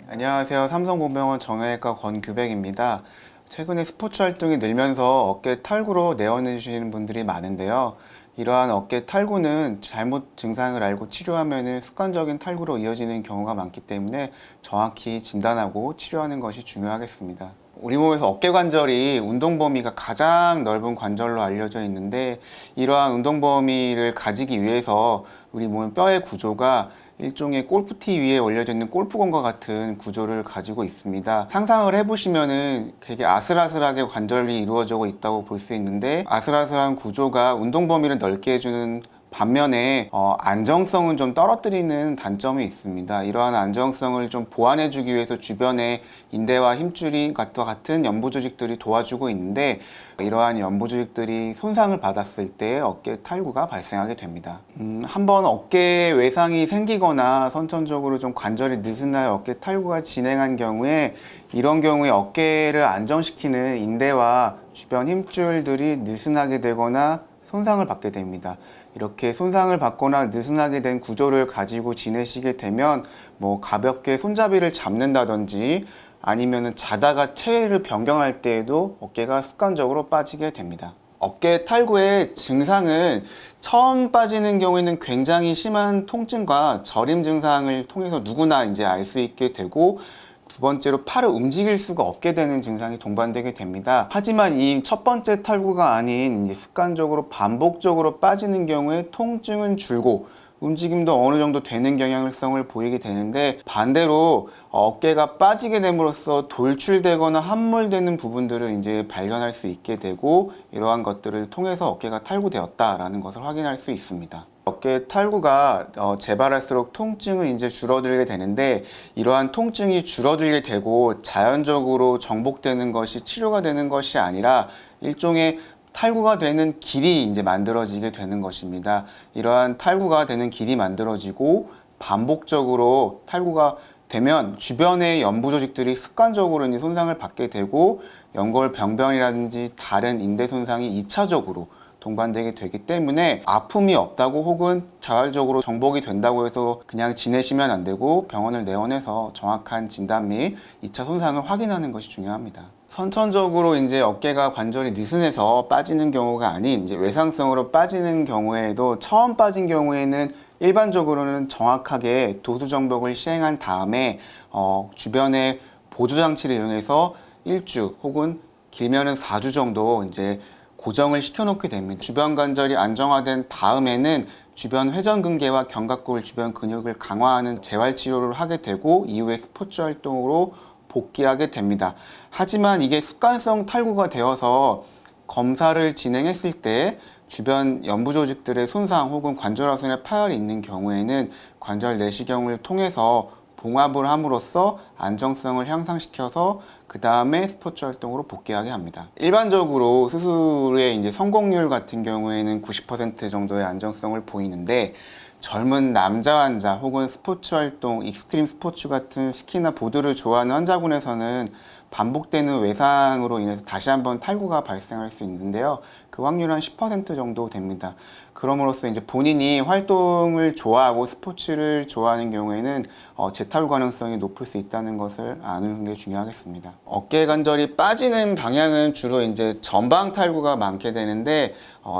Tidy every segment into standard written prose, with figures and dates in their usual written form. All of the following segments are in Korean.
안녕하세요. 삼성보병원 정형외과 권규백입니다. 최근에 스포츠 활동이 늘면서 어깨 탈구로 내원해 주시는 분들이 많은데요. 이러한 어깨 탈구는 잘못 증상을 알고 치료하면 습관적인 탈구로 이어지는 경우가 많기 때문에 정확히 진단하고 치료하는 것이 중요하겠습니다. 우리 몸에서 어깨 관절이 운동 범위가 가장 넓은 관절로 알려져 있는데, 이러한 운동 범위를 가지기 위해서 우리 몸 뼈의 구조가 일종의 골프티 위에 올려져 있는 골프공과 같은 구조를 가지고 있습니다. 상상을 해보시면은 되게 아슬아슬하게 관절이 이루어지고 있다고 볼 수 있는데, 아슬아슬한 구조가 운동 범위를 넓게 해주는 반면에 안정성은 좀 떨어뜨리는 단점이 있습니다. 이러한 안정성을 좀 보완해 주기 위해서 주변에 인대와 힘줄이 같은 연부 조직들이 도와주고 있는데, 이러한 연부 조직들이 손상을 받았을 때 어깨 탈구가 발생하게 됩니다. 한번 어깨 외상이 생기거나 선천적으로 좀 관절이 느슨하여 어깨 탈구가 진행한 경우에, 이런 경우에 어깨를 안정시키는 인대와 주변 힘줄들이 느슨하게 되거나 손상을 받게 됩니다. 이렇게 손상을 받거나 느슨하게 된 구조를 가지고 지내시게 되면 가볍게 손잡이를 잡는다든지 아니면은 자다가 체를 변경할 때에도 어깨가 습관적으로 빠지게 됩니다. 어깨 탈구의 증상은 처음 빠지는 경우에는 굉장히 심한 통증과 저림 증상을 통해서 누구나 이제 알 수 있게 되고, 두 번째로 팔을 움직일 수가 없게 되는 증상이 동반되게 됩니다. 하지만 이 첫 번째 탈구가 아닌 이제 습관적으로 반복적으로 빠지는 경우에 통증은 줄고 움직임도 어느 정도 되는 경향성을 보이게 되는데, 반대로 어깨가 빠지게 됨으로써 돌출되거나 함몰되는 부분들을 이제 발견할 수 있게 되고, 이러한 것들을 통해서 어깨가 탈구되었다라는 것을 확인할 수 있습니다. 어깨 탈구가 재발할수록 통증은 이제 줄어들게 되는데, 이러한 통증이 줄어들게 되고 자연적으로 정복되는 것이 치료가 되는 것이 아니라 일종의 탈구가 되는 길이 이제 만들어지게 되는 것입니다. 이러한 탈구가 되는 길이 만들어지고 반복적으로 탈구가 되면 주변의 연부 조직들이 습관적으로 이제 손상을 받게 되고, 연골병변이라든지 다른 인대 손상이 2차적으로 동반되게 되기 때문에 아픔이 없다고 혹은 자발적으로 정복이 된다고 해서 그냥 지내시면 안 되고, 병원을 내원해서 정확한 진단 및 2차 손상을 확인하는 것이 중요합니다. 선천적으로 이제 어깨가 관절이 느슨해서 빠지는 경우가 아닌 이제 외상성으로 빠지는 경우에도, 처음 빠진 경우에는 일반적으로는 정확하게 도수 정복을 시행한 다음에 주변에 보조 장치를 이용해서 1주 혹은 길면은 4주 정도 이제 고정을 시켜 놓게 됩니다. 주변 관절이 안정화된 다음에는 주변 회전근개와 견갑골 주변 근육을 강화하는 재활 치료를 하게 되고, 이후에 스포츠 활동으로 복귀하게 됩니다. 하지만 이게 습관성 탈구가 되어서 검사를 진행했을 때 주변 연부 조직들의 손상 혹은 관절하선에 파열이 있는 경우에는 관절 내시경을 통해서 봉합을 함으로써 안정성을 향상시켜서 그 다음에 스포츠 활동으로 복귀하게 합니다. 일반적으로 수술의 이제 성공률 같은 경우에는 90% 정도의 안정성을 보이는데, 젊은 남자 환자 혹은 스포츠 활동, 익스트림 스포츠 같은 스키나 보드를 좋아하는 환자군에서는 반복되는 외상으로 인해서 다시 한번 탈구가 발생할 수 있는데요. 그 확률은 한 10% 정도 됩니다. 그럼으로써 이제 본인이 활동을 좋아하고 스포츠를 좋아하는 경우에는 재탈구 가능성이 높을 수 있다는 것을 아는 게 중요하겠습니다. 어깨 관절이 빠지는 방향은 주로 이제 전방 탈구가 많게 되는데,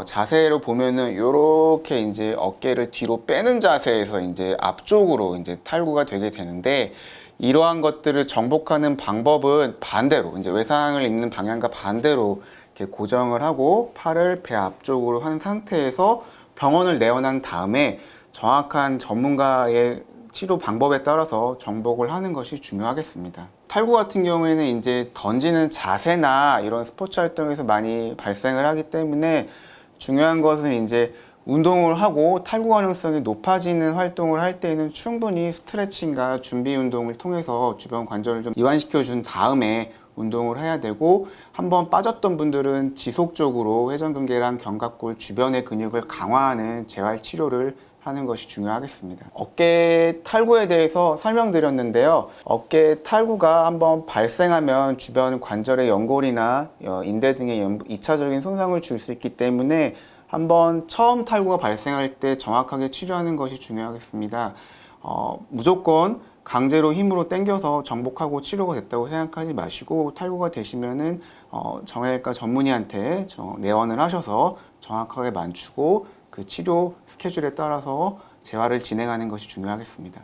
자세로 보면은 이렇게 이제 어깨를 뒤로 빼는 자세에서 이제 앞쪽으로 이제 탈구가 되게 되는데, 이러한 것들을 정복하는 방법은 반대로 이제 외상을 입는 방향과 반대로 이렇게 고정을 하고 팔을 배 앞쪽으로 한 상태에서 병원을 내원한 다음에 정확한 전문가의 치료 방법에 따라서 정복을 하는 것이 중요하겠습니다. 탈구 같은 경우에는 이제 던지는 자세나 이런 스포츠 활동에서 많이 발생을 하기 때문에, 중요한 것은 이제 운동을 하고 탈구 가능성이 높아지는 활동을 할 때에는 충분히 스트레칭과 준비 운동을 통해서 주변 관절을 좀 이완시켜 준 다음에 운동을 해야 되고, 한번 빠졌던 분들은 지속적으로 회전근개랑 견갑골 주변의 근육을 강화하는 재활 치료를 하는 것이 중요하겠습니다. 어깨 탈구에 대해서 설명드렸는데요. 어깨 탈구가 한번 발생하면 주변 관절의 연골이나 인대 등의 2차적인 손상을 줄 수 있기 때문에 한번 처음 탈구가 발생할 때 정확하게 치료하는 것이 중요하겠습니다. 무조건 강제로 힘으로 당겨서 정복하고 치료가 됐다고 생각하지 마시고 탈구가 되시면은 정형외과 전문의한테 내원을 하셔서 정확하게 맞추고 그 치료 스케줄에 따라서 재활을 진행하는 것이 중요하겠습니다.